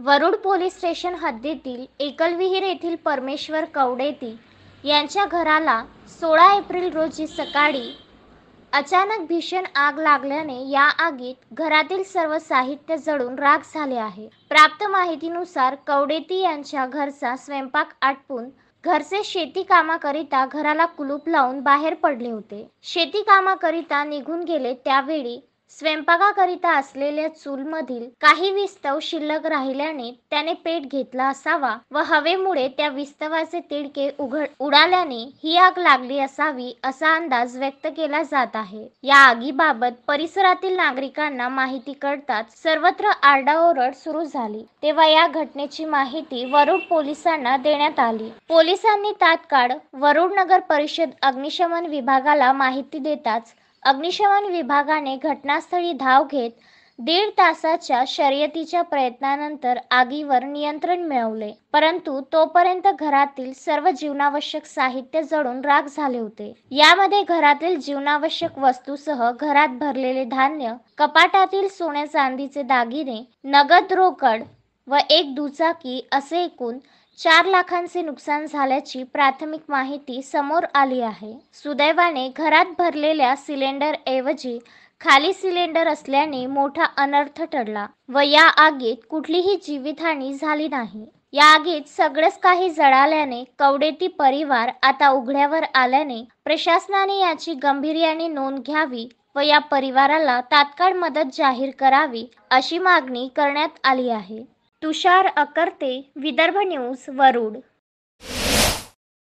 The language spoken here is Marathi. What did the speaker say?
वरुड पोलीस स्टेशन हद्दीतील एकलविहीर येथील परमेश्वर कवडेती यांच्या घराला 16 एप्रिल रोजी सकाळी अचानक भीषण आग लागल्याने या आगीत घरातील सर्व साहित्य जळून राख झाले आहे। प्राप्त माहितीनुसार कवडेती यांच्या घरचा स्वयंपाक आटपून घरचे शेती कामाकरिता घराला कुलूप लावून बाहेर पडले होते। शेती कामाकरिता निघून गेले त्यावेळी स्वयंपाकाकरिता असलेल्या चूलमधील काही विस्तव शिल्लक राहिल्याने त्याने पेट घेतला असावा व हवेमुळे त्या विस्तवाचे तिडके उडाल्याने ही आग लागली असावी असा अंदाज व्यक्त केला जात आहे। या आगीबाबत परिसरातील नागरिकांना माहिती कळताच सर्वत्र आरडाओरड सुरू झाली, तेव्हा या घटनेची माहिती वरुड पोलिसांना देण्यात आली। पोलिसांनी तात्काळ वरुड नगर परिषद अग्निशमन विभागाला माहिती देताच अग्निशमन विभागाने घटनास्थळी धाव घेत 1.5 तासाच्या शर्यतीच्या प्रयत्नानंतर आगीवर नियंत्रण मिळवले, परंतु तोपर्यंत घरातील सर्व जीवनावश्यक साहित्य जळून राख झाले होते। यामध्ये घरातील जीवनावश्यक वस्तूसह घरात भरलेले धान्य, कपाटातील सोन्या चांदीचे दागिने, नगद रोकड व एक दुचाकी असे एकूण 4 लाखांचे नुकसान झाल्याची प्राथमिक माहिती समोर आली आहे। सुदैवाने घरात भरलेल्या सिलेंडर ऐवजी खाली सिलेंडर असल्याने मोठा अनर्थ टळला व या आगीत कुठलीही जीवितहानी झाली नाही। या आगीत सगळंच काही जळाल्याने कवडेती परिवार आता उघड्यावर आल्याने प्रशासनाने याची गांभीर्याने नोंद घ्यावी व या परिवाराला तात्काळ मदत जाहीर करावी अशी मागणी करण्यात आली आहे। तुषार अकर्ते, विदर्भ न्यूज, वरुड।